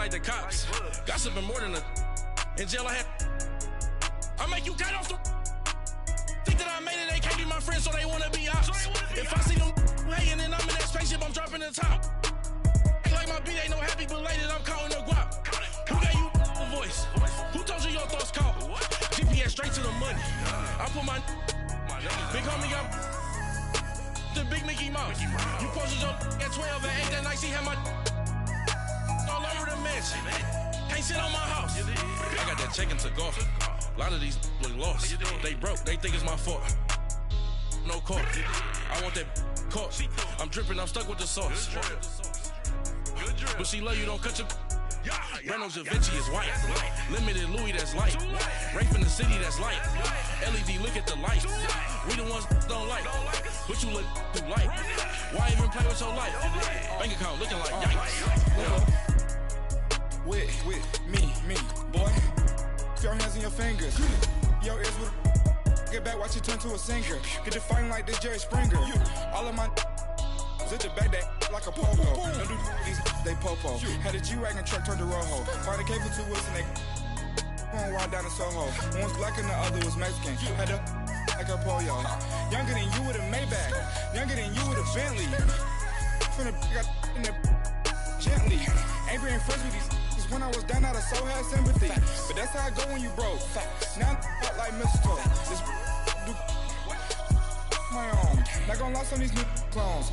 like the cops. Gossiping more than a. In jail I had. I make you cut off the. Think that I made it, they can't be my friends, so they wanna be ops. If I see them hanging and I'm in that spaceship, I'm dropping the top. Act like my beat ain't no happy belated, I'm counting the guap. Who gave you the voice? Who told you your thoughts count? GPS straight to the money. I put my big homie up the big Mickey Mouse. You posted up at 12 and 8 that night, she had my all over the mansion. Can't sit on my house. I got that chicken to golf. A lot of these look lost. They broke, they think it's my fault. No court. I want that caught. I'm dripping, I'm stuck with the sauce. But she love you, don't cut your. Reynolds Da Vinci is white. Limited Louis, that's light. Rape in the city, that's light. LED, look at the light. We the ones don't like. But you look too light. Why even play with your life? Bank account looking like yikes. With me, boy. Your hands and your fingers. Your ears with get back, watch you turn to a singer. Get to fighting like this Jerry Springer. All of my at the back that like a popo. Don't do these they popo. Had a G-Wagon truck turned to Rojo. Find a cable 2 wheels and they going wild down in Soho. One was black and the other was Mexican. Had a like a pollo. Younger than you with a Maybach. Younger than you with a Bentley. From the got in the gently. Ain't being friends with these. When I was down, I so had sympathy. But that's how I go when you broke. Now I'm like mistletoe. This do my own. Not gonna lie on these new clones.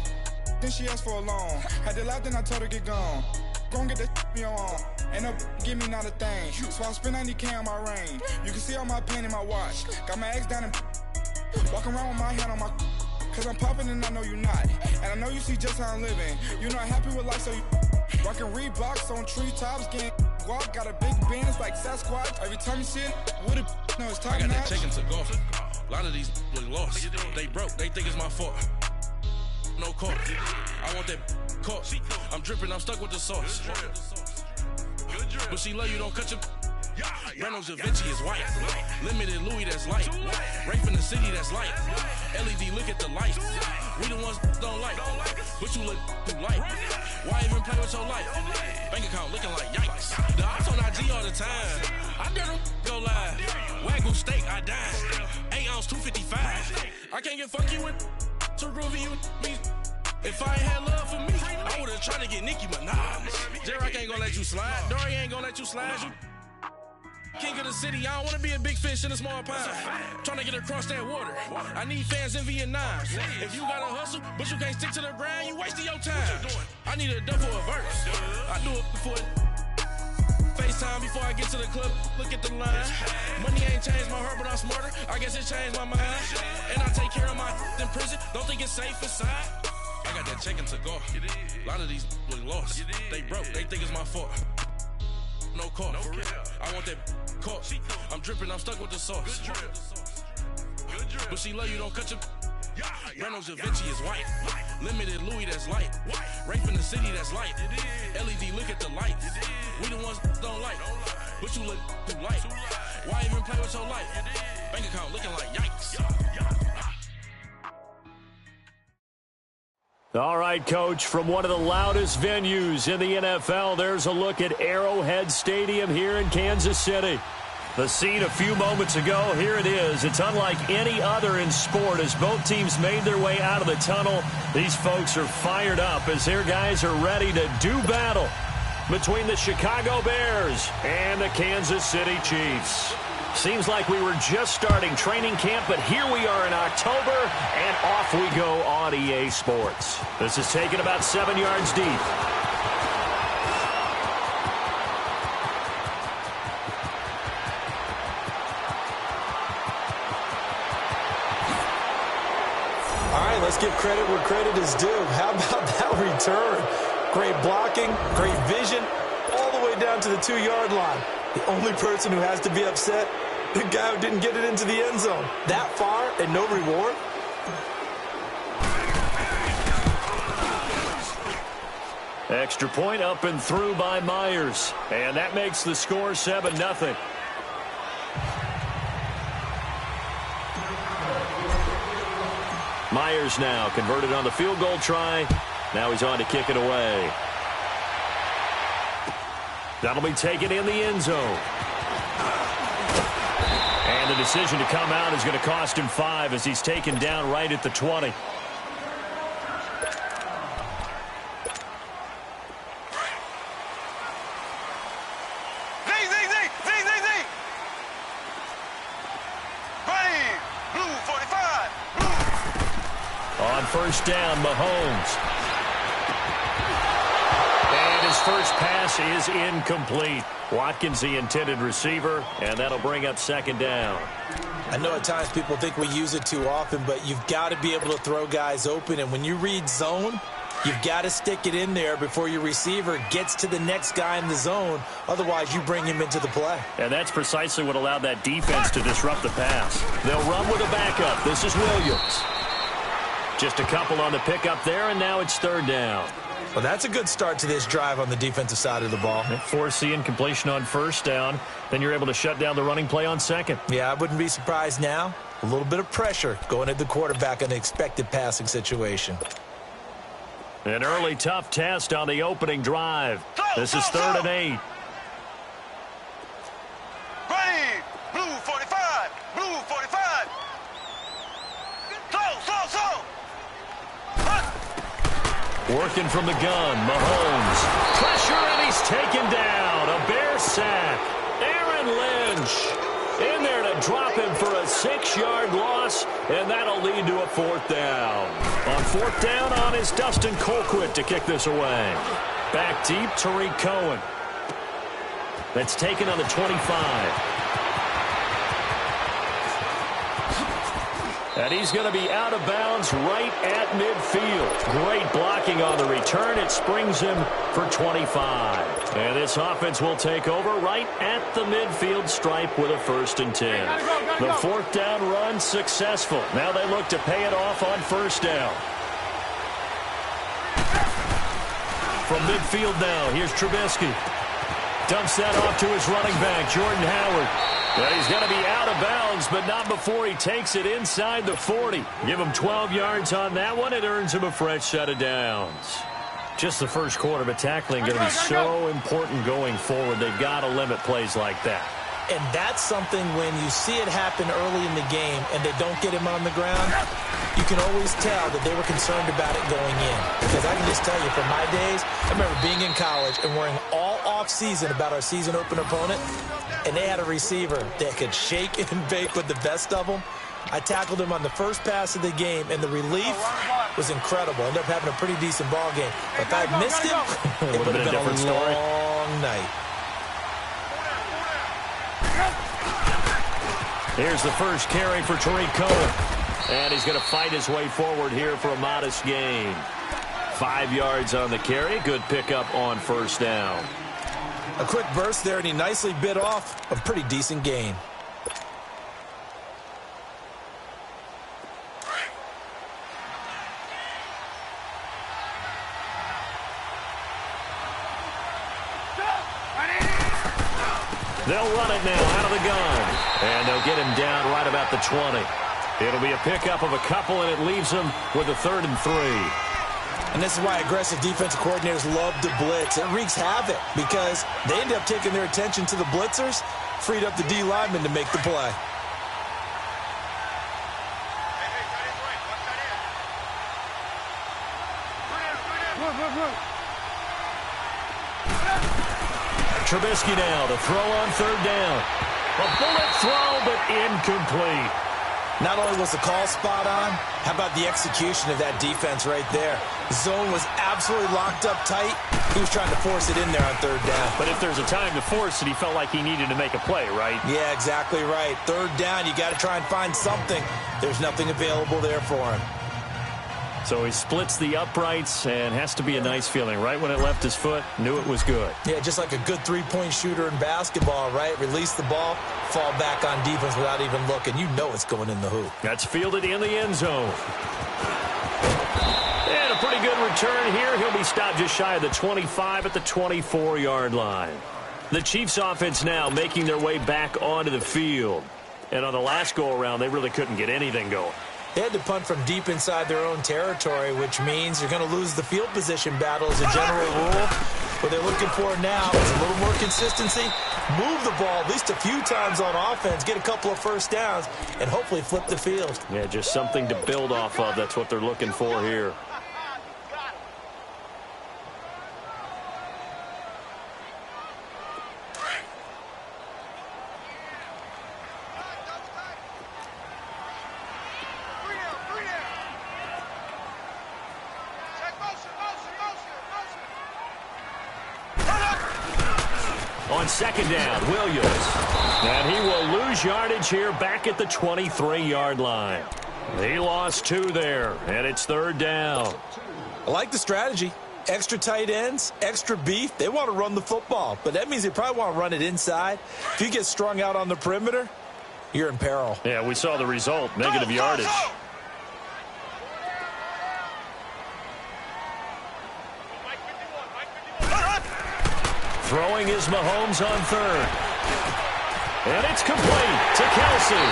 Then she asked for a loan. Had to laugh, then I told her get gone. Gon' get that me on. Ain't no give me not a thing. So I spend 90K on my range. You can see all my pain in my watch. Got my ex down and walking around with my hand on my. Cause I'm popping and I know you not. And I know you see just how I'm living. You're not happy with life, so you rockin' Reeboks on treetops, getting guap. Got a big Benz like Sasquatch. Every time you see it, with a no, it's top I got notch. that chicken to golf. A lot of these look lost. They broke, they think it's my fault. No court. I want that caught. I'm dripping, I'm stuck with the sauce. But she love you, don't cut your. Reynolds Da Vinci is white. Limited Louis, that's light. Rape in the city, that's light. LED, look at the light. We the ones don't like. But you look too light. Why even play with your life? Bank account looking like yikes. The ops on IG all the time. I dare them go live. Wagyu steak, I died. 8 ounce, 255. I can't get funky with too groovy you me. If I ain't had love for me, I would've tried to get Nicki Minaj. J-Rock ain't gonna let you slide. Dory ain't gonna let you slide. You king of the city, I don't wanna be a big fish in a small pond. Trying to get across that water. I need fans in Vietnam. If you gotta hustle, but you can't stick to the grind, you wasting your time. I need a dub for a verse. I do it for FaceTime before I get to the club. Look at the line. Money ain't changed my heart, but I'm smarter. I guess it changed my mind. And I take care of my in prison. Don't think it's safe inside. I got that chicken to golf. A lot of these look lost. They broke, they think it's my fault. No court. I want that caught. I'm dripping, I'm stuck with the sauce. But she love you, don't cut your. Reynolds Da Vinci is white. Limited Louis, that's light. Rape in the city, that's light. LED, look at the light. We the ones don't like. But you look too light. Why even play with your life? Bank account looking like yikes. All right, Coach, from one of the loudest venues in the NFL, there's a look at Arrowhead Stadium here in Kansas City. The scene a few moments ago, here it is. It's unlike any other in sport as both teams made their way out of the tunnel. These folks are fired up as their guys are ready to do battle between the Chicago Bears and the Kansas City Chiefs. Seems like we were just starting training camp, but here we are in October, and off we go on EA Sports. This is taken about 7 yards deep. All right, let's give credit where credit is due. How about that return? Great blocking, great vision, all the way down to the 2-yard line. The only person who has to be upset, the guy who didn't get it into the end zone. That far and no reward? Extra point up and through by Myers. And that makes the score 7-0. Myers now converted on the field goal try. Now he's on to kick it away. That'll be taken in the end zone. And the decision to come out is going to cost him 5 as he's taken down right at the 20. On first down, Mahomes. And his first pass is incomplete. Watkins, the intended receiver, and that'll bring up second down. I know at times people think we use it too often, but you've got to be able to throw guys open. And when you read zone, you've got to stick it in there before your receiver gets to the next guy in the zone. Otherwise, you bring him into the play. And that's precisely what allowed that defense to disrupt the pass. They'll run with a backup. This is Williams. Just a couple on the pickup there, and now it's third down. Well, that's a good start to this drive on the defensive side of the ball. Force the incompletion on first down. Then you're able to shut down the running play on second. Yeah, I wouldn't be surprised now. A little bit of pressure going at the quarterback in an expected passing situation. An early tough test on the opening drive. This is 3rd and 8. Ready, blue 45, blue 45. So. Working from the gun, Mahomes. Pressure, and he's taken down. A Bear sack. Aaron Lynch in there to drop him for a 6-yard loss, and that'll lead to a 4th down. On 4th down on is Dustin Colquitt to kick this away. Back deep, Tariq Cohen. That's taken on the 25. And he's going to be out of bounds right at midfield. Great blocking on the return. It springs him for 25. And this offense will take over right at the midfield stripe with a 1st and 10. The 4th down run successful. Now they look to pay it off on 1st down. From midfield now, here's Trubisky. Dumps that off to his running back, Jordan Howard. Well, he's going to be out of bounds, but not before he takes it inside the 40. Give him 12 yards on that one. It earns him a fresh set of downs. Just the first quarter, but tackling going to be so important going forward. They've got to limit plays like that. And that's something when you see it happen early in the game and they don't get him on the ground, you can always tell that they were concerned about it going in. Because I can just tell you, from my days, I remember being in college and worrying all off-season about our season opener opponent, and they had a receiver that could shake and bake with the best of them. I tackled him on the first pass of the game, and the relief was incredible. Ended up having a pretty decent ball game. But if I had missed him, it would have been a long night. Here's the first carry for Tariq Cohen. And he's going to fight his way forward here for a modest gain. 5 yards on the carry. Good pickup on 1st down. A quick burst there, and he nicely bit off a pretty decent gain. They'll run it now out of the gun. And they'll get him down right about the 20. It'll be a pickup of a couple, and it leaves him with a 3rd and 3. And this is why aggressive defensive coordinators love to blitz. It wreaks havoc because they end up taking their attention to the blitzers, freed up the D lineman to make the play. Trubisky now to throw on 3rd down. A bullet throw, but incomplete. Not only was the call spot on, how about the execution of that defense right there? The zone was absolutely locked up tight. He was trying to force it in there on 3rd down. But if there's a time to force it, he felt like he needed to make a play, right? Yeah, exactly right. 3rd down, you got to try and find something. There's nothing available there for him. So he splits the uprights, and has to be a nice feeling. Right when it left his foot, knew it was good. Yeah, just like a good three-point shooter in basketball, right? Release the ball, fall back on defense without even looking. You know it's going in the hoop. That's fielded in the end zone. And a pretty good return here. He'll be stopped just shy of the 25 at the 24-yard line. The Chiefs offense now making their way back onto the field. And on the last go-around, they really couldn't get anything going. They had to punt from deep inside their own territory, which means you're going to lose the field position battle as a general rule. What they're looking for now is a little more consistency, move the ball at least a few times on offense, get a couple of first downs, and hopefully flip the field. Yeah, just something to build off of. That's what they're looking for here. On second down, Williams. And he will lose yardage here back at the 23-yard line. He lost 2 there, and it's third down. I like the strategy. Extra tight ends, extra beef. They want to run the football, but that means they probably want to run it inside. If you get strung out on the perimeter, you're in peril. Yeah, we saw the result, negative yardage. Throwing is Mahomes on third. And it's complete to Kelsey.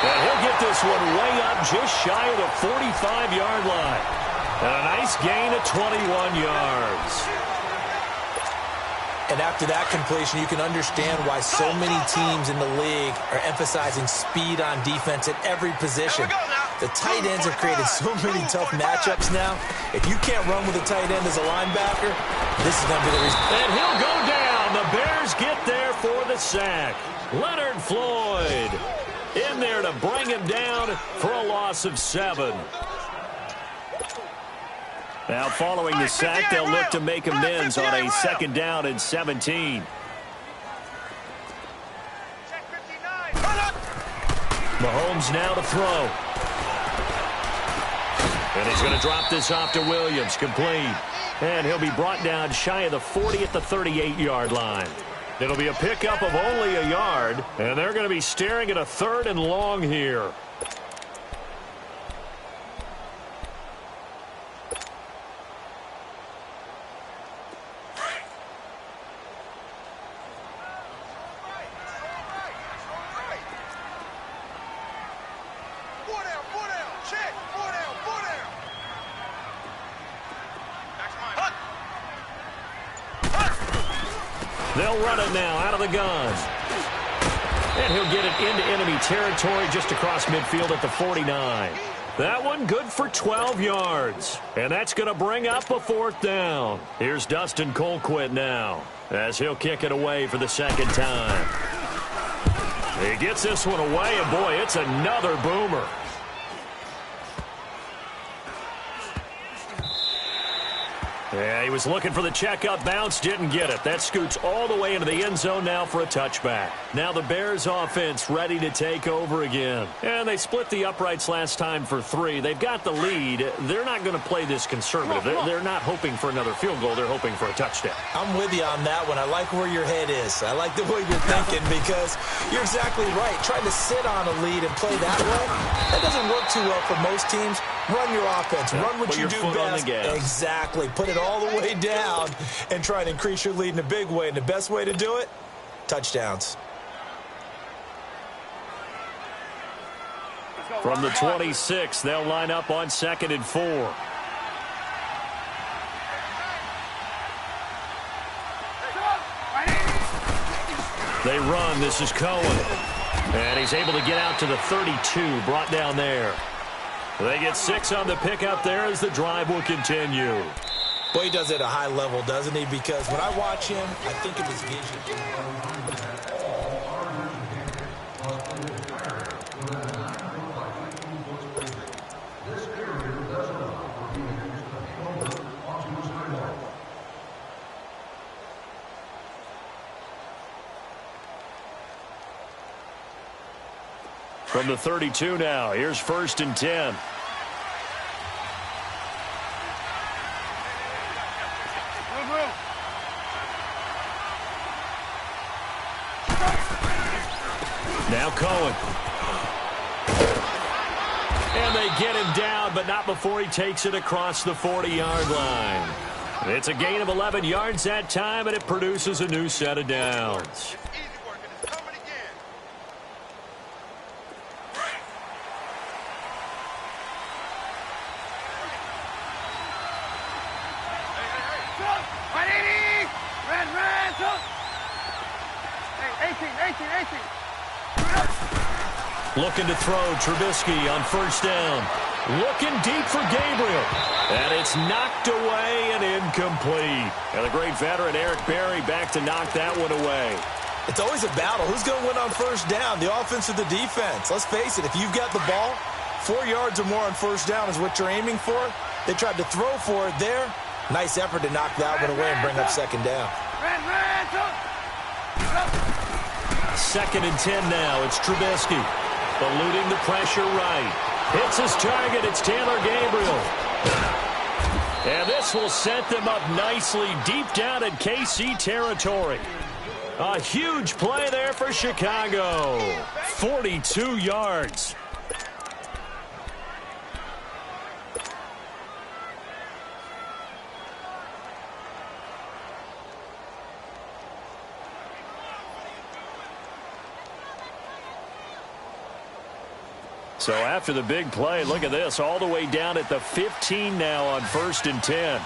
And he'll get this one way up just shy of the 45-yard line. And a nice gain of 21 yards. And after that completion, you can understand why so many teams in the league are emphasizing speed on defense at every position. The tight ends have created so many tough matchups now. If you can't run with a tight end as a linebacker, this is going to be the reason. And he'll go down. The Bears get there for the sack. Leonard Floyd in there to bring him down for a loss of 7. Now following the sack, they'll look to make amends on a second down and 17. Mahomes now to throw. And he's going to drop this off to Williams, complete. And he'll be brought down shy of the 40 at the 38-yard line. It'll be a pickup of only a yard, and they're going to be staring at a 3rd and long here. They'll run it now out of the gun. And he'll get it into enemy territory just across midfield at the 49. That one good for 12 yards. And that's going to bring up a 4th down. Here's Dustin Colquitt now as he'll kick it away for the second time. He gets this one away, and boy, it's another boomer. Yeah, he was looking for the checkup bounce, didn't get it. That scoots all the way into the end zone now for a touchback. Now the Bears offense ready to take over again. And they split the uprights last time for 3. They've got the lead. They're not going to play this conservative. They're not hoping for another field goal. They're hoping for a touchdown. I'm with you on that one. I like where your head is. I like the way you're thinking because you're exactly right. Trying to sit on a lead and play that way, that doesn't work too well for most teams. Run your offense. Run what you do best. Exactly. Put it all the way down and try and increase your lead in a big way. And the best way to do it, touchdowns. From the 26, they'll line up on 2nd and 4. They run. This is Cohen. And he's able to get out to the 32, brought down there. They get 6 on the pickup there as the drive will continue. Boy, he does it at a high level, doesn't he? Because when I watch him, I think of his vision. From the 32 now, here's 1st and 10. Now Cohen. And they get him down, but not before he takes it across the 40-yard line. It's a gain of 11 yards that time, and it produces a new set of downs. Looking to throw, Trubisky on first down. Looking deep for Gabriel. And it's knocked away and incomplete. And the great veteran Eric Berry back to knock that one away. It's always a battle. Who's going to win on first down, the offense or the defense? Let's face it, if you've got the ball, 4 yards or more on first down is what you're aiming for. They tried to throw for it there. Nice effort to knock that one away and bring up second down. 2nd and 10 now. It's Trubisky. Eluding the pressure right. Hits his target. It's Taylor Gabriel. And this will set them up nicely deep down in KC territory. A huge play there for Chicago. 42 yards. So after the big play, look at this, all the way down at the 15 now on 1st and 10.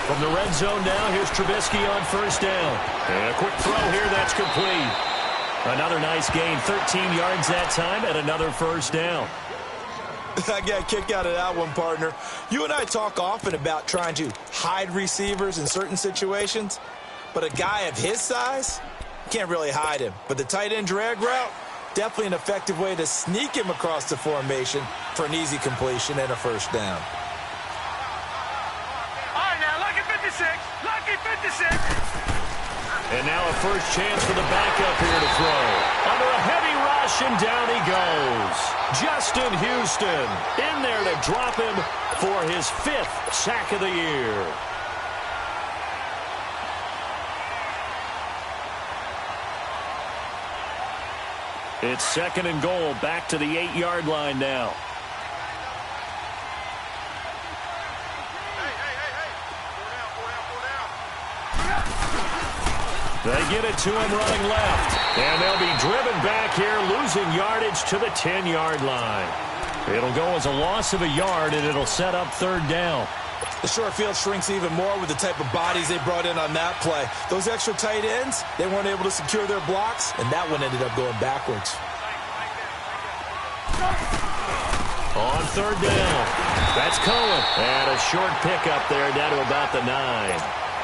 From the red zone now, here's Trubisky on first down. And a quick throw here, that's complete. Another nice gain, 13 yards that time, and another first down. I got a kick out of that one, partner. You and I talk often about trying to hide receivers in certain situations, but a guy of his size, can't really hide him. But the tight end drag route, definitely an effective way to sneak him across the formation for an easy completion and a first down. All right, now, lucky 56. Lucky 56. And now a first chance for the backup here to throw. Under a heavy rush, and down he goes. Justin Houston in there to drop him for his 5th sack of the year. It's 2nd and goal, back to the 8-yard line now. They get it to him running left. And they'll be driven back here, losing yardage to the 10-yard line. It'll go as a loss of a yard, and it'll set up 3rd down. The short field shrinks even more with the type of bodies they brought in on that play. Those extra tight ends, they weren't able to secure their blocks, and that one ended up going backwards. On 3rd down, that's Cohen. And a short pickup there down to about the 9.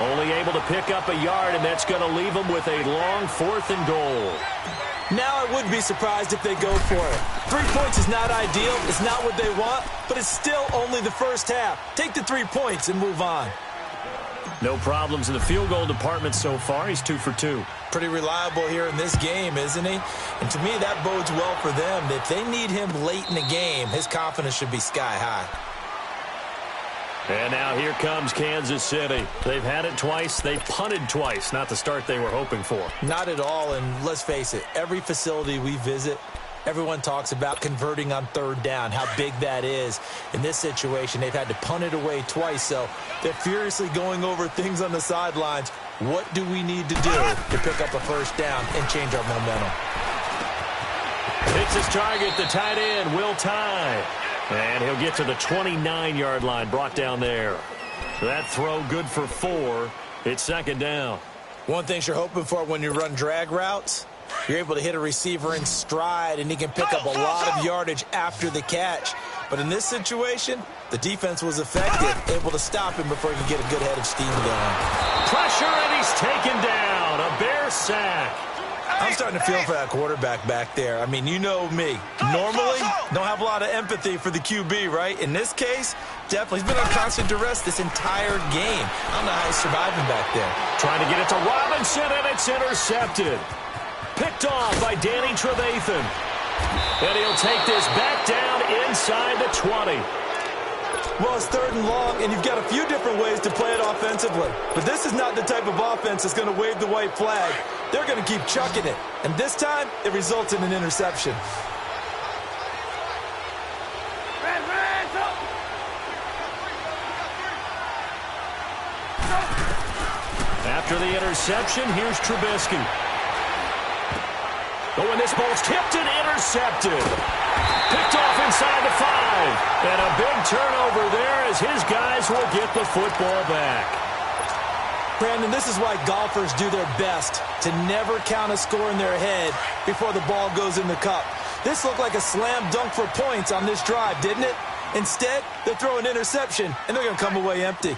Only able to pick up a yard, and that's going to leave them with a long 4th and goal. Now I wouldn't be surprised if they go for it. 3 points is not ideal. It's not what they want, but it's still only the first half. Take the 3 points and move on. No problems in the field goal department so far. He's 2 for 2. Pretty reliable here in this game, isn't he? And to me, that bodes well for them. If they need him late in the game, his confidence should be sky high. And now here comes Kansas City. They've had it twice. They've punted twice. Not the start they were hoping for. Not at all, and let's face it, every facility we visit, everyone talks about converting on 3rd down, how big that is. In this situation, they've had to punt it away twice, so they're furiously going over things on the sidelines. What do we need to do to pick up a first down and change our momentum? Hits his target, the tight end, Will Tye. And he'll get to the 29-yard line, brought down there. That throw good for 4. It's 2nd down. One thing you're hoping for when you run drag routes, you're able to hit a receiver in stride, and he can pick up a lot of yardage after the catch. But in this situation, the defense was effective, able to stop him before he could get a good head of steam going. Pressure, and he's taken down. A Bear sack. I'm starting to feel for that quarterback back there. I mean, you know me. Normally, don't have a lot of empathy for the QB, right? In this case, definitely. He's been on constant duress this entire game. I don't know how he's surviving back there. Trying to get it to Robinson, and it's intercepted. Picked off by Danny Trevathan. And he'll take this back down inside the 20. Well, it's 3rd and long, and you've got a few different ways to play it offensively. But this is not the type of offense that's going to wave the white flag. They're going to keep chucking it. And this time, it results in an interception. After the interception, here's Trubisky. Oh, and this ball's tipped and intercepted. Picked off inside the 5. And a big turnover there as his guys will get the football back. Brandon, this is why golfers do their best to never count a score in their head before the ball goes in the cup. This looked like a slam dunk for points on this drive, didn't it? Instead, they throw an interception, and they're going to come away empty.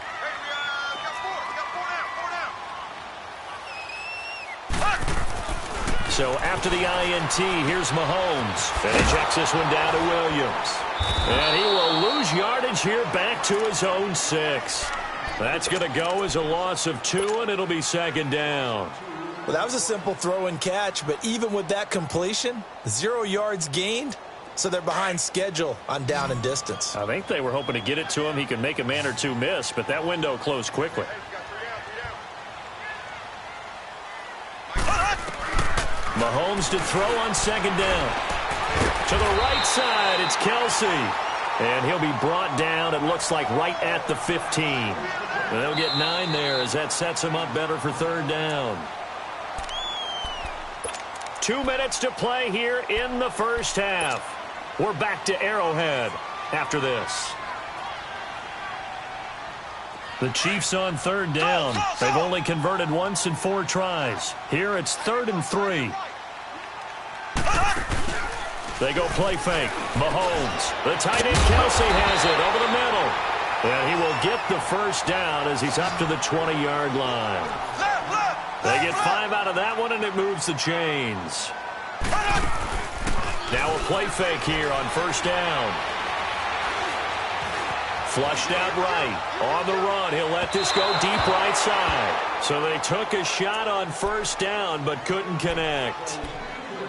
So after the INT, here's Mahomes. And he checks this one down to Williams. And he will lose yardage here back to his own 6. That's going to go as a loss of 2, and it'll be second down. Well, that was a simple throw and catch, but even with that completion, 0 yards gained, so they're behind schedule on down and distance. I think they were hoping to get it to him. He could make a man or two miss, but that window closed quickly. Mahomes to throw on second down. To the right side, it's Kelsey. And he'll be brought down, it looks like, right at the 15. And they'll get 9 there as that sets him up better for third down. 2 minutes to play here in the first half. We're back to Arrowhead after this. The Chiefs on third down. They've only converted once in 4 tries. Here it's 3rd and 3. They go play fake. Mahomes. The tight end Kelsey has it over the middle. And he will get the first down as he's up to the 20-yard line. They get 5 out of that one, and it moves the chains. Now a play fake here on first down. Flushed out right. On the run, he'll let this go deep right side. So they took a shot on first down, but couldn't connect.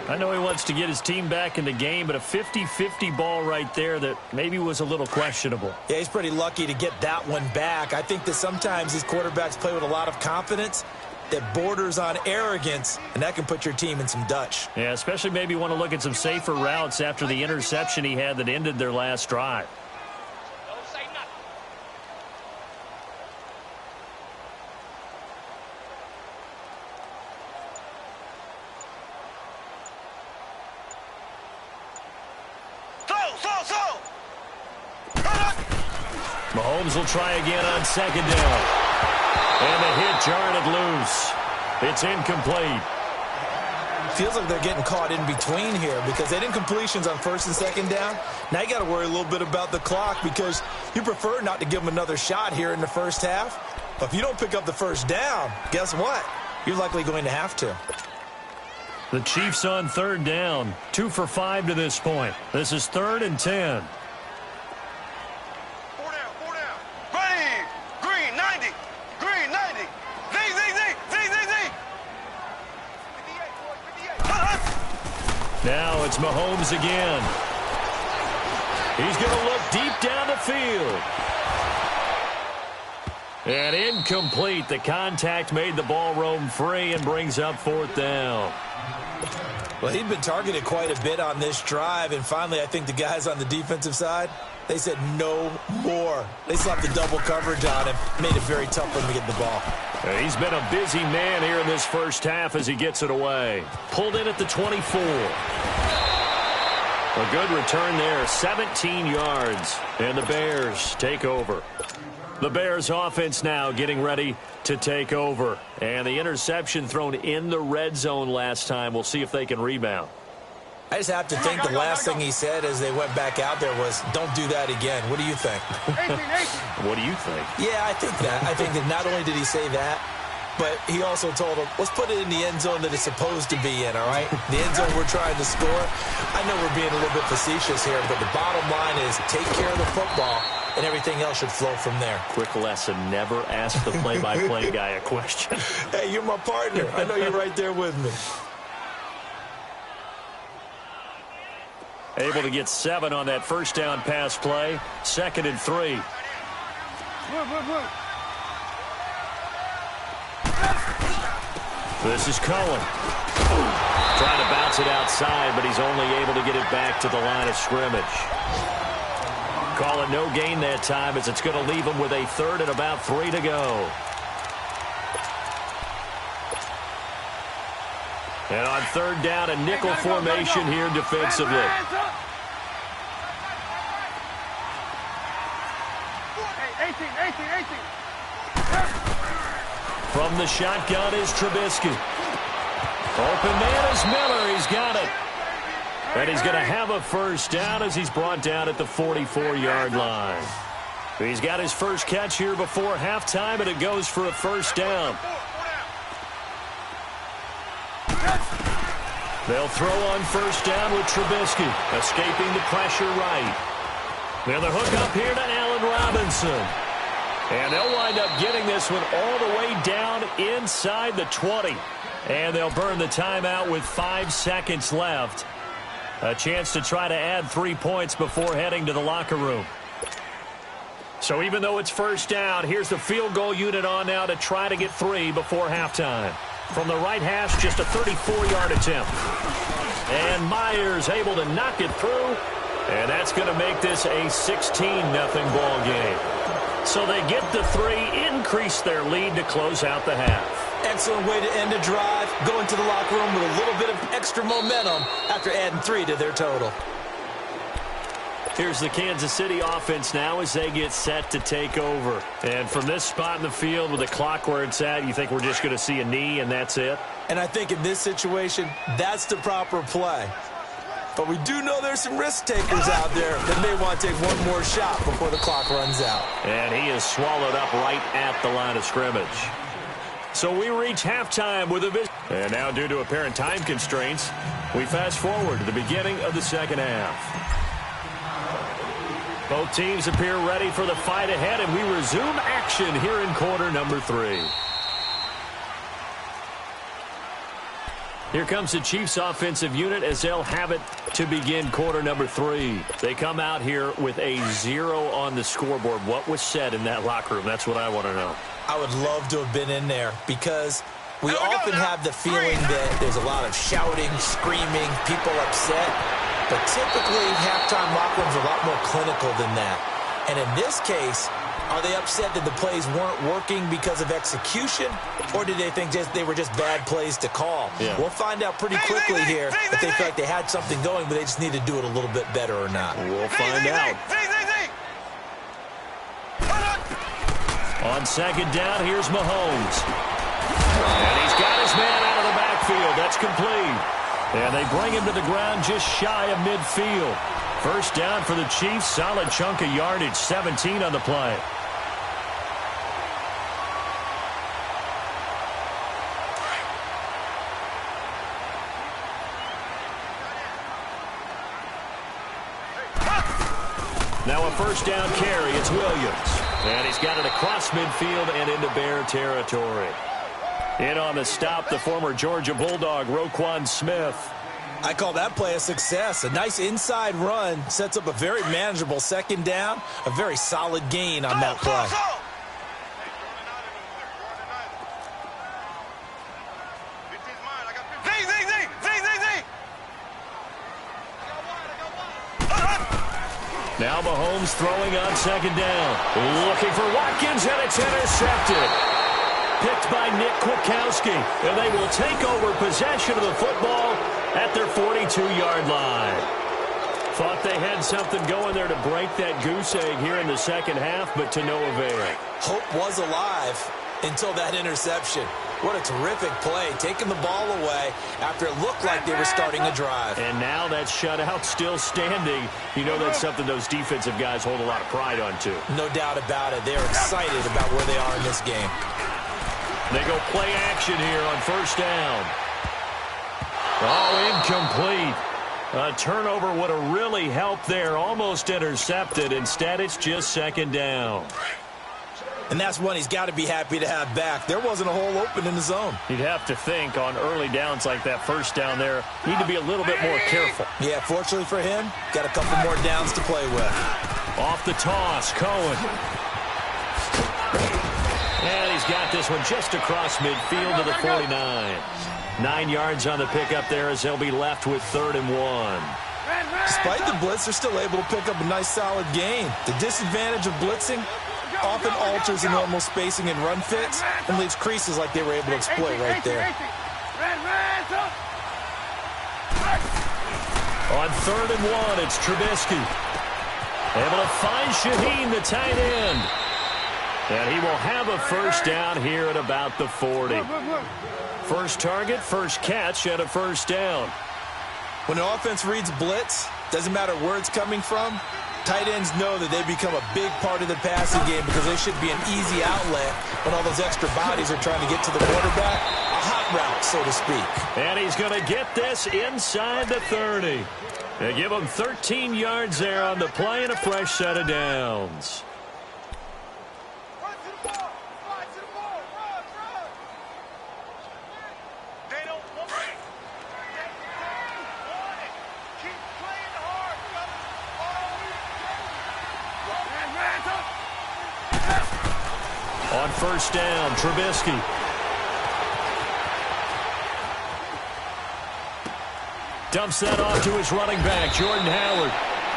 I know he wants to get his team back in the game, but a 50-50 ball right there that maybe was a little questionable. Yeah, he's pretty lucky to get that one back. I think that sometimes these quarterbacks play with a lot of confidence that borders on arrogance, and that can put your team in some Dutch. Yeah, especially maybe want to look at some safer routes after the interception he had that ended their last drive. Mahomes will try again on second down. And the hit jarred it loose. It's incomplete. Feels like they're getting caught in between here because they didn't completions on first and second down. Now you got to worry a little bit about the clock because you prefer not to give them another shot here in the first half. But if you don't pick up the first down, guess what? You're likely going to have to. The Chiefs on third down. 2 for 5 to this point. This is 3rd and 10. Now it's Mahomes again. He's going to look deep down the field. And incomplete. The contact made the ball roam free and brings up 4th down. Well, he'd been targeted quite a bit on this drive, and finally I think the guys on the defensive side, they said no more. They slapped the double coverage on him, made it very tough for him to get the ball. He's been a busy man here in this first half as he gets it away. Pulled in at the 24. A good return there, 17 yards, and the Bears take over. The Bears offense now getting ready to take over. And the interception thrown in the red zone last time. We'll see if they can rebound. I just have to think the last thing he said as they went back out there was, don't do that again. What do you think? What do you think? Yeah, I think that. I think that not only did he say that, but he also told him, let's put it in the end zone that it's supposed to be in, all right? The end zone we're trying to score. I know we're being a little bit facetious here, but the bottom line is take care of the football, and everything else should flow from there. Quick lesson, never ask the play-by-play guy a question. Hey, you're my partner. I know you're right there with me. Able to get 7 on that first down pass play. 2nd and 3. This is Cohen. Trying to bounce it outside, but he's only able to get it back to the line of scrimmage. Call it no gain that time as it's going to leave him with a 3rd and about 3 to go. And on third down, a nickel formation here defensively. 18. From the shotgun is Trubisky. Open man is Miller. He's got it. And he's going to have a first down as he's brought down at the 44-yard line. He's got his first catch here before halftime, and it goes for a first down. They'll throw on first down with Trubisky, escaping the pressure right. Now the hook up here to Allen Robinson. And they'll wind up getting this one all the way down inside the 20. And they'll burn the timeout with 5 seconds left. A chance to try to add 3 points before heading to the locker room. So even though it's first down, here's the field goal unit on now to try to get 3 before halftime. From the right hash, just a 34-yard attempt. And Myers able to knock it through. And that's going to make this a 16-0 ball game. So they get the 3, increase their lead to close out the half. Excellent way to end a drive, going to the locker room with a little bit of extra momentum after adding 3 to their total. Here's the Kansas City offense now as they get set to take over. And from this spot in the field with the clock where it's at, you think we're just going to see a knee and that's it? And I think in this situation, that's the proper play. But we do know there's some risk takers out there that may want to take one more shot before the clock runs out. And he is swallowed up right at the line of scrimmage. So we reach halftime with a visit. And now due to apparent time constraints, we fast forward to the beginning of the second half. Both teams appear ready for the fight ahead, and we resume action here in quarter number 3. Here comes the Chiefs offensive unit as they'll have it to begin quarter number 3. They come out here with a 0 on the scoreboard. What was said in that locker room? That's what I want to know. I would love to have been in there because we often have the feeling that there's a lot of shouting, screaming, people upset. But typically, halftime locker rooms are a lot more clinical than that. And in this case, are they upset that the plays weren't working because of execution? Or did they think they were just bad plays to call? Yeah. We'll find out pretty quickly here if they feel like they had something going, but they just need to do it a little bit better or not. We'll find out. On second down, here's Mahomes. And he's got his man out of the backfield. That's complete. And they bring him to the ground just shy of midfield. First down for the Chiefs. Solid chunk of yardage. 17 on the play. Now a first down carry. It's Williams. And he's got it across midfield and into Bear territory. In on the stop, the former Georgia Bulldog, Roquan Smith. I call that play a success. A nice inside run sets up a very manageable second down. A very solid gain on that play. Now Mahomes throwing on second down. Looking for Watkins, and it's intercepted. Picked by Nick Kwiatkowski, and they will take over possession of the football at their 42-yard line. Thought they had something going there to break that goose egg here in the second half, but to no avail. Hope was alive until that interception. What a terrific play, taking the ball away after it looked like they were starting a drive. And now that shutout still standing. You know that's something those defensive guys hold a lot of pride on, too. No doubt about it. They're excited about where they are in this game. They go play action here on first down. Oh, incomplete. A turnover would have really helped there. Almost intercepted. Instead, it's just second down. And that's one he's got to be happy to have back. There wasn't a hole open in the zone. You'd have to think on early downs like that first down there, need to be a little bit more careful. Yeah, fortunately for him, got a couple more downs to play with. Off the toss, Cohen. And he's got this one just across midfield to the 49. 9 yards on the pickup there as they'll be left with 3rd and 1. Despite the blitz, they're still able to pick up a nice solid gain. The disadvantage of blitzing often alters the normal spacing and run fits and leaves creases like they were able to exploit right there. On 3rd and 1, it's Trubisky. Able to find Shaheen, the tight end. And he will have a first down here at about the 40. First target, first catch, and a first down. When an offense reads blitz, doesn't matter where it's coming from, tight ends know that they become a big part of the passing game because they should be an easy outlet when all those extra bodies are trying to get to the quarterback. A hot route, so to speak. And he's going to get this inside the 30. They give him 13 yards there on the play and a fresh set of downs. On first down, Trubisky. Dumps that off to his running back, Jordan Howard.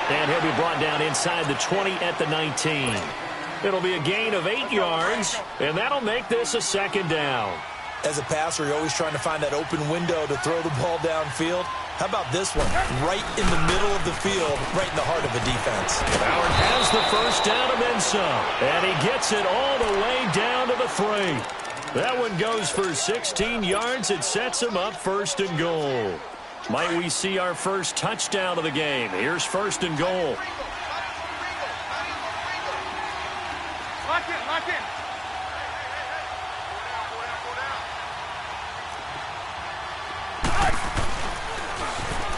And he'll be brought down inside the 20 at the 19. It'll be a gain of 8 yards, and that'll make this a second down. As a passer, you're always trying to find that open window to throw the ball downfield. How about this one? Right in the middle of the field, right in the heart of a defense. Howard has the first down and then some. And he gets it all the way down to the 3. That one goes for 16 yards. It sets him up first and goal. Might we see our first touchdown of the game? Here's first and goal. Lock in, lock in.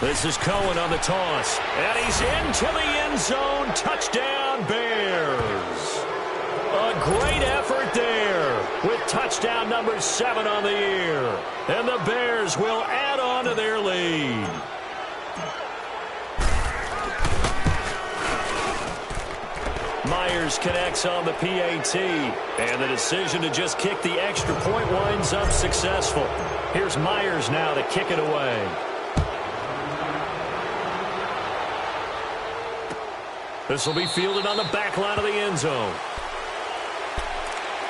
This is Cohen on the toss. And he's into the end zone. Touchdown, Bears. A great effort there with touchdown number 7 on the year. And the Bears will add on to their lead. Myers connects on the PAT. And the decision to just kick the extra point winds up successful. Here's Myers now to kick it away. This will be fielded on the back line of the end zone.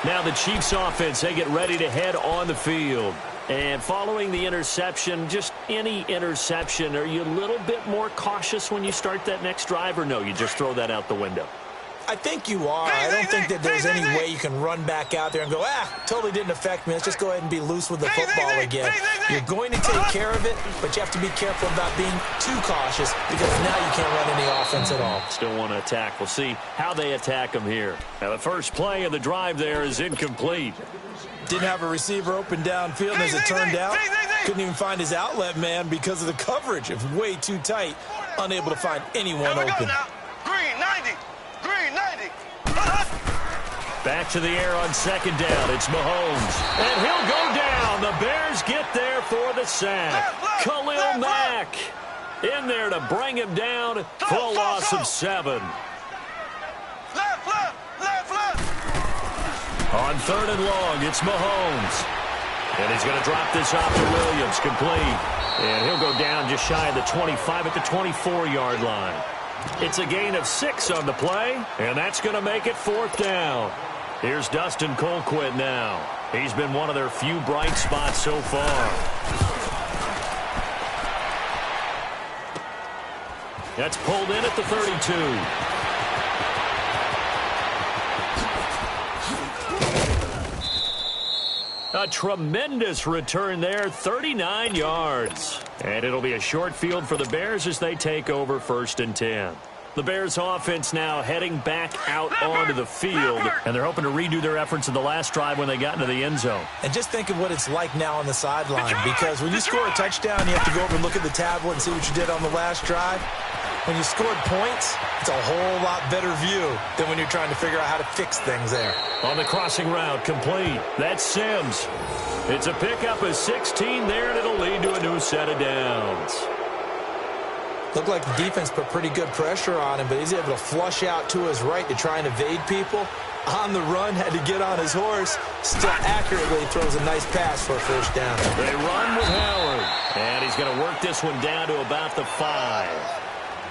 Now the Chiefs offense, they get ready to head on the field. And following the interception, just any interception, are you a little bit more cautious when you start that next drive, or no, you just throw that out the window? I think you are. I don't think that there's any way you can run back out there and go, totally didn't affect me. Let's just go ahead and be loose with the football again. You're going to take care of it, but you have to be careful about being too cautious because now you can't run any offense at all. Still want to attack. We'll see how they attack them here. Now the first play of the drive there is incomplete. Didn't have a receiver open downfield, and as it turned out, couldn't even find his outlet man because of the coverage. It was way too tight, unable to find anyone open. Green, 90. Green, 90. Back to the air on second down. It's Mahomes. And he'll go down. The Bears get there for the sack. Khalil Mack in there to bring him down for a loss of 7. On third and long, it's Mahomes. And he's going to drop this off to Williams. Complete. And he'll go down just shy of the 25 at the 24-yard line. It's a gain of 6 on the play, and that's going to make it 4th down. Here's Dustin Colquitt now. He's been one of their few bright spots so far. That's pulled in at the 32. A tremendous return there, 39 yards. And it'll be a short field for the Bears as they take over 1st and 10. The Bears offense now heading back out onto the field, and they're hoping to redo their efforts in the last drive when they got into the end zone. And just think of what it's like now on the sideline, because when you score a touchdown, you have to go over and look at the tablet and see what you did on the last drive. When you scored points, it's a whole lot better view than when you're trying to figure out how to fix things there. On the crossing route, complete. That's Sims. It's a pickup of 16 there, and it'll lead to a new set of downs. Looked like the defense put pretty good pressure on him, but he's able to flush out to his right to try and evade people. On the run, had to get on his horse. Still accurately throws a nice pass for a first down. They run with Howard, and he's going to work this one down to about the 5.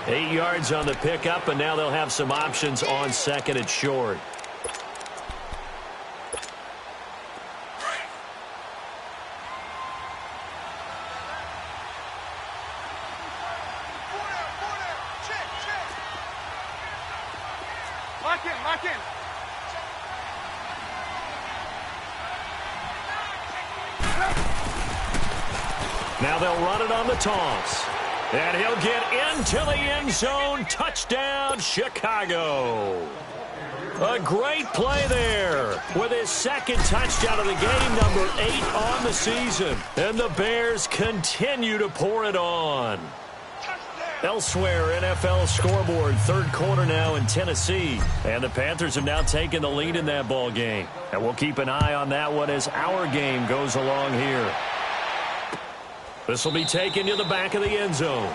8 yards on the pickup, and now they'll have some options on 2nd and short. Lock in, lock in. Now they'll run it on the toss. And he'll get into the end zone. Touchdown, Chicago. A great play there with his second touchdown of the game, number 8 on the season. And the Bears continue to pour it on. Elsewhere, NFL scoreboard, third quarter now in Tennessee. And the Panthers have now taken the lead in that ball game. And we'll keep an eye on that one as our game goes along here. This will be taken to the back of the end zone.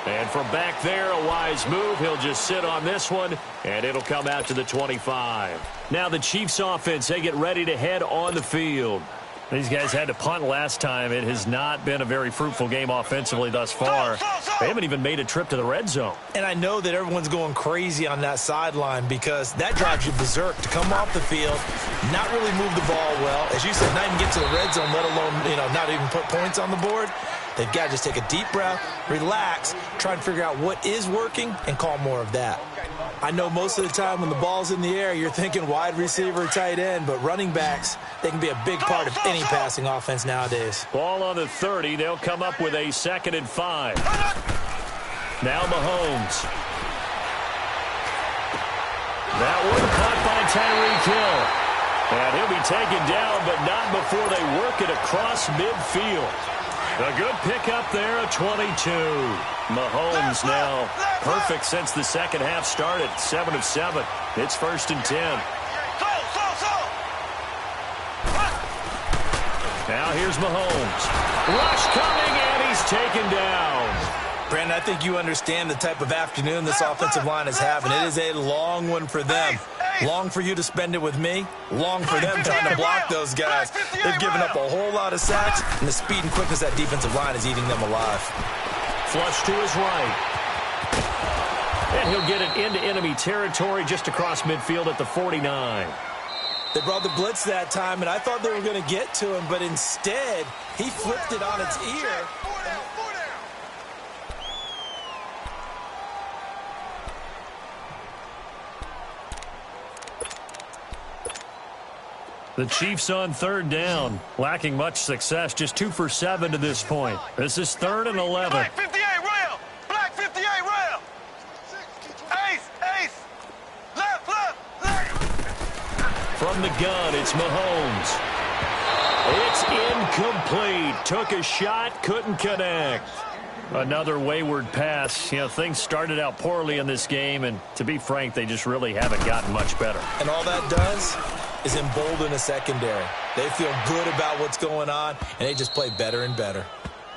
And from back there, a wise move. He'll just sit on this one, and it'll come out to the 25. Now the Chiefs offense, they get ready to head on the field. These guys had to punt last time. It has not been a very fruitful game offensively thus far. They haven't even made a trip to the red zone. And I know that everyone's going crazy on that sideline because that drives you berserk to come off the field, not really move the ball well. As you said, not even get to the red zone, let alone, not even put points on the board. They've got to just take a deep breath, relax, try and figure out what is working, and call more of that. I know most of the time when the ball's in the air, you're thinking wide receiver, tight end, but running backs, they can be a big part of any passing offense nowadays. Ball on the 30. They'll come up with a 2nd and 5. Now Mahomes. That one caught by Tyreek Hill. And he'll be taken down, but not before they work it across midfield. A good pickup there, a 22. Mahomes now perfect since the second half started. 7 of 7. It's 1st and 10. Now here's Mahomes. Rush coming, and he's taken down. Brandon, I think you understand the type of afternoon this offensive line is having. It is a long one for them. Long for you to spend it with me. Long for them trying to block those guys. They've given up a whole lot of sacks, and the speed and quickness of that defensive line is eating them alive. Flush to his right. And he'll get it into enemy territory just across midfield at the 49. They brought the blitz that time, and I thought they were going to get to him, but instead, he flipped it on its ear. The Chiefs on 3rd down, lacking much success, just 2 for 7 to this point. This is 3rd and 11. Black 58 rail. Black 58 rail. Ace. Left. From the gun, it's Mahomes. It's incomplete. Took a shot, couldn't connect. Another wayward pass. Things started out poorly in this game, and to be frank, they just really haven't gotten much better. And all that does is embolden a secondary. They feel good about what's going on, and they just play better and better.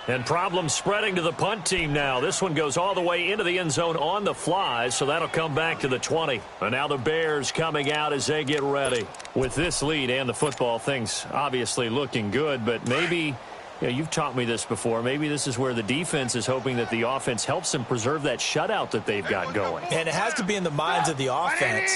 And problems spreading to the punt team now. This one goes all the way into the end zone on the fly, so that'll come back to the 20. And now the Bears coming out as they get ready. With this lead and the football, things obviously looking good, but maybe... you've taught me this before. Maybe this is where the defense is hoping that the offense helps them preserve that shutout that they've got going. And it has to be in the minds of the offense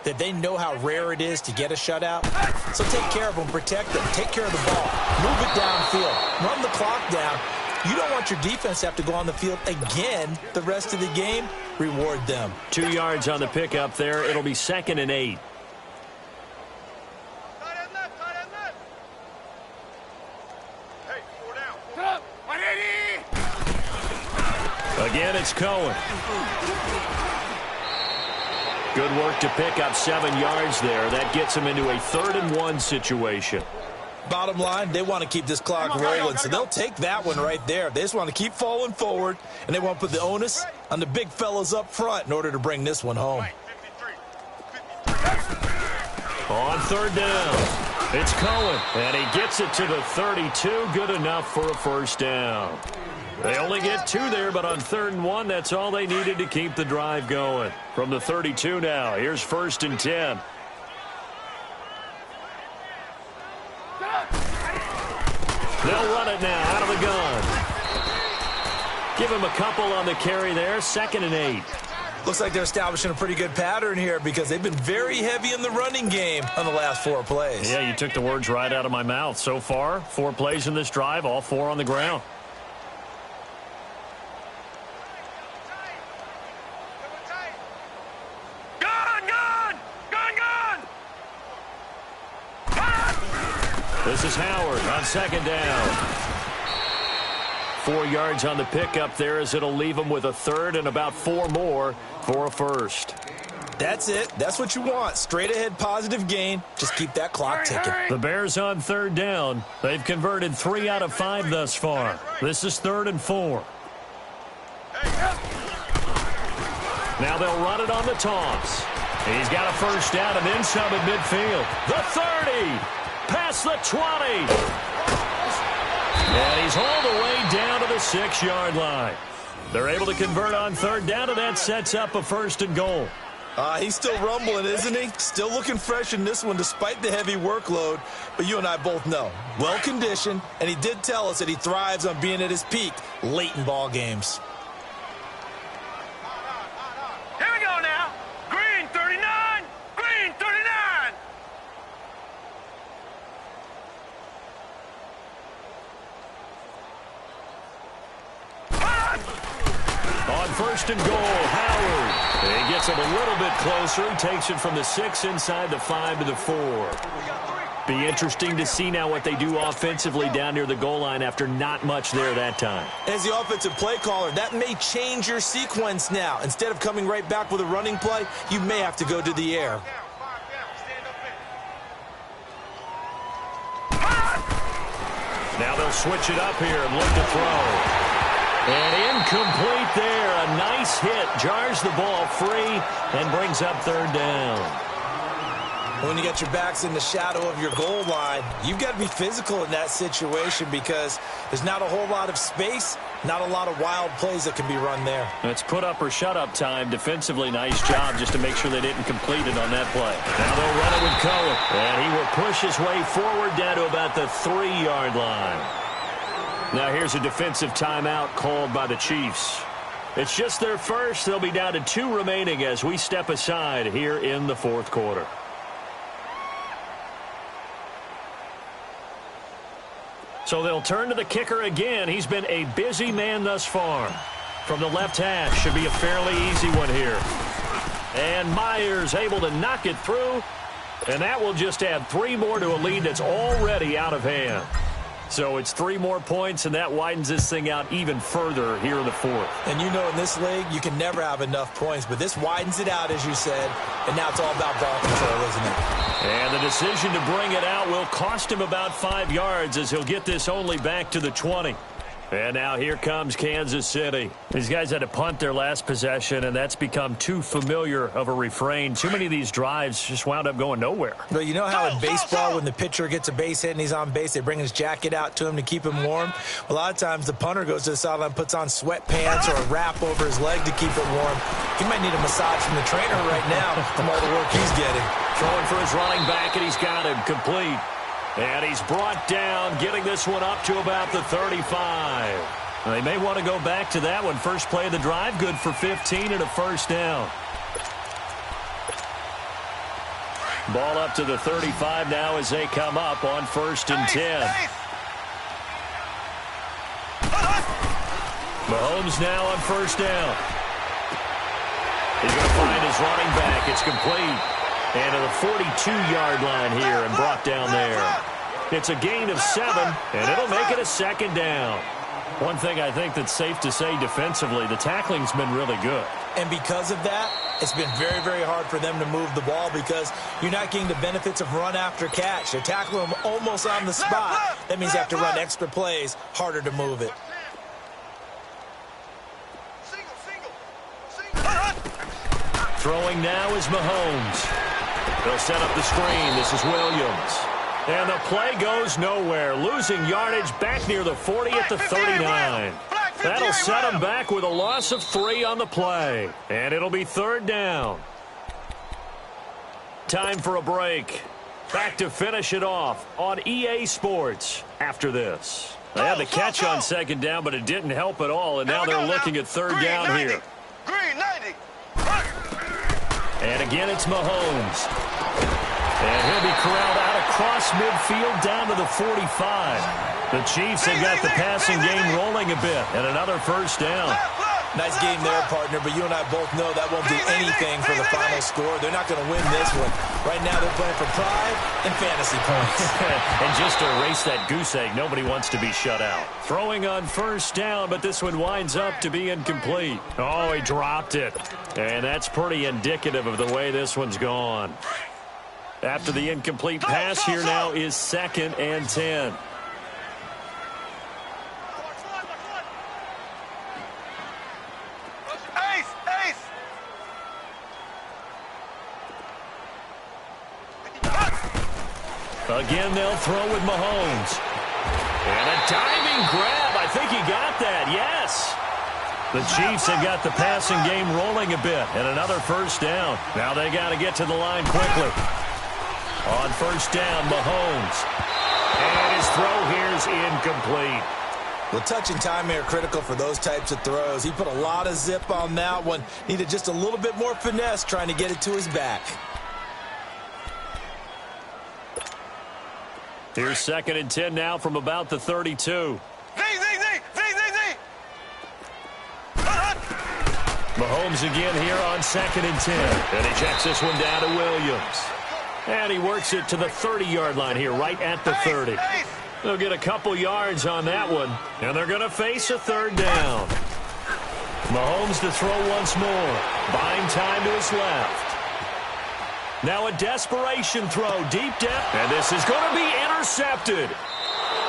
that they know how rare it is to get a shutout. So take care of them, protect them, take care of the ball, move it downfield, run the clock down. You don't want your defense to have to go on the field again the rest of the game. Reward them. 2 yards on the pickup there. It'll be 2nd and 8. Again, it's Cohen. Good work to pick up 7 yards there. That gets him into a 3rd and 1 situation. Bottom line, they want to keep this clock rolling, so they'll take that one right there. They just want to keep falling forward, and they want to put the onus on the big fellas up front in order to bring this one home. On 3rd down, it's Cohen, and he gets it to the 32. Good enough for a 1st down. They only get 2 there, but on 3rd and 1, that's all they needed to keep the drive going. From the 32 now, here's 1st and 10. They'll run it now out of the gun. Give him a couple on the carry there, 2nd and 8. Looks like they're establishing a pretty good pattern here because they've been very heavy in the running game on the last 4 plays. Yeah, you took the words right out of my mouth. So far, 4 plays in this drive, all 4 on the ground. The This is Howard on second down. 4 yards on the pickup there as it'll leave him with a third and about 4 more for a first. That's it. That's what you want. Straight ahead positive gain. Just keep that clock ticking. The Bears on third down. They've converted 3 out of 5 thus far. This is 3rd and 4. Now they'll run it on the toss. He's got a first down and then some at midfield. The 30. Past the 20. And he's hauled away down to the 6-yard line. They're able to convert on third down, and that sets up a 1st and goal. He's still rumbling, isn't he? Still looking fresh in this one despite the heavy workload. But you and I both know, well-conditioned, and he did tell us that he thrives on being at his peak late in ball games. Here we go now. Green 39. Green 39. On 1st and goal, Howard. He gets it a little bit closer. He takes it from the 6 inside the 5 to the 4. Be interesting to see now what they do offensively down near the goal line after not much there that time. As the offensive play caller, that may change your sequence now. Instead of coming right back with a running play, you may have to go to the air. Now they'll switch it up here and look to throw. And incomplete there. A nice hit. Jars the ball free and brings up 3rd down. When you get your backs in the shadow of your goal line, you've got to be physical in that situation because there's not a whole lot of space, not a lot of wild plays that can be run there. It's put up or shut up time. Defensively, nice job just to make sure they didn't complete it on that play. Now they'll run it with Cohen. And he will push his way forward down to about the 3-yard line. Now here's a defensive timeout called by the Chiefs. It's just their first. They'll be down to 2 remaining as we step aside here in the 4th quarter. So they'll turn to the kicker again. He's been a busy man thus far. From the left hash, should be a fairly easy one here. And Myers able to knock it through. And that will just add 3 more to a lead that's already out of hand. So it's 3 more points, and that widens this thing out even further here in the 4th. And you know in this league, you can never have enough points, but this widens it out, as you said, and now it's all about ball control, isn't it? And the decision to bring it out will cost him about 5 yards as he'll get this only back to the 20. And now here comes Kansas City. These guys had to punt their last possession, and that's become too familiar of a refrain. Too many of these drives just wound up going nowhere. But you know how in baseball, when the pitcher gets a base hit and he's on base, they bring his jacket out to him to keep him warm? A lot of times the punter goes to the sideline, puts on sweatpants or a wrap over his leg to keep it warm. He might need a massage from the trainer right now from all the work he's getting. Throwing for his running back, and he's got him complete. And he's brought down, getting this one up to about the 35. They may want to go back to that one. First play of the drive, good for 15 and a first down. Ball up to the 35 now as they come up on 1st and 10. Mahomes now on 1st down. He's going to find his running back. It's complete. And to the 42-yard line here and brought down there. It's a gain of 7, and it'll make it a 2nd down. One thing I think that's safe to say defensively, the tackling's been really good. And because of that, it's been very, very hard for them to move the ball because you're not getting the benefits of run after catch. They're tackling them almost on the spot. That means they have to run extra plays, harder to move it. Throwing now is Mahomes. They'll set up the screen. This is Williams. And the play goes nowhere. Losing yardage back near the 40 at the 39. That'll set them back with a loss of 3 on the play. And it'll be 3rd down. Time for a break. Back to finish it off on EA Sports after this. They had the catch on 2nd down, but it didn't help at all. And now they're looking at 3rd down here. Green 90. And again, it's Mahomes. And he'll be corralled out across midfield down to the 45. The Chiefs have got the passing game rolling a bit. And another first down. Nice game there, partner, but you and I both know that won't do anything for the final score. They're not going to win this one. Right now they're playing for pride and fantasy points. And just to erase that goose egg, nobody wants to be shut out. Throwing on first down, but this one winds up to be incomplete. Oh, he dropped it. And that's pretty indicative of the way this one's gone. After the incomplete pass, here now is 2nd and 10. Again, they'll throw with Mahomes. And a diving grab. I think he got that. Yes. The Chiefs have got the passing game rolling a bit. And another first down. Now they got to get to the line quickly. On first down, Mahomes. And his throw here's incomplete. Well, touch and time here critical for those types of throws. He put a lot of zip on that one. Needed just a little bit more finesse trying to get it to his back. Here's 2nd and 10 now from about the 32. Mahomes again here on 2nd and 10. And he checks this one down to Williams. And he works it to the 30-yard line here, right at the 30. They'll get a couple yards on that one. And they're going to face a 3rd down. Mahomes to throw once more. Buying time to his left. Now a desperation throw, deep down. And this is going to be intercepted.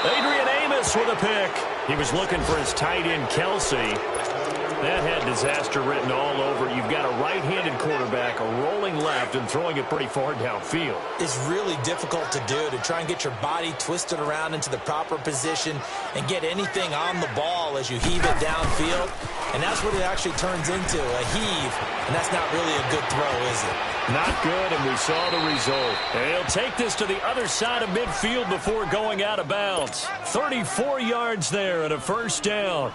Adrian Amos with a pick. He was looking for his tight end, Kelsey. That had disaster written all over it. You've got a right-handed quarterback, a rolling left, and throwing it pretty far downfield. It's really difficult to do, to try and get your body twisted around into the proper position and get anything on the ball as you heave it downfield. And that's what it actually turns into, a heave. And that's not really a good throw, is it? Not good, and we saw the result. And he'll take this to the other side of midfield before going out of bounds. 34 yards there and a first down.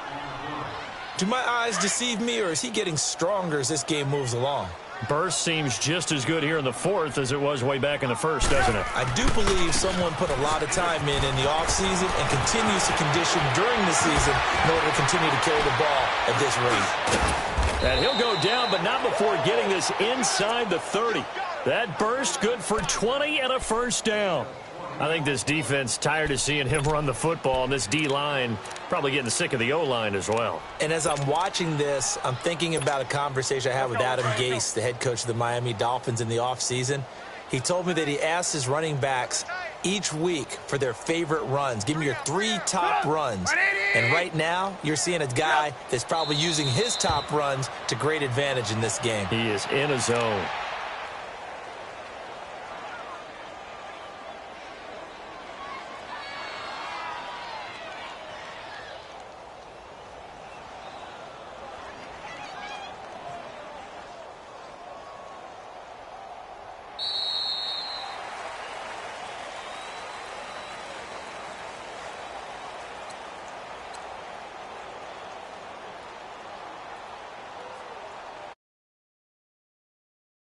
Do my eyes deceive me, or is he getting stronger as this game moves along? Burst seems just as good here in the 4th as it was way back in the 1st, doesn't it? I do believe someone put a lot of time in the offseason and continues to condition during the season in order to continue to carry the ball at this rate. And he'll go down, but not before getting this inside the 30. That burst good for 20 and a first down. I think this defense tired of seeing him run the football, and this D-line probably getting sick of the O-line as well. And as I'm watching this, I'm thinking about a conversation I had with Adam Gase, the head coach of the Miami Dolphins in the offseason. He told me that he asked his running backs each week for their favorite runs. Give me your 3 top runs. And right now, you're seeing a guy that's probably using his top runs to great advantage in this game. He is in a zone.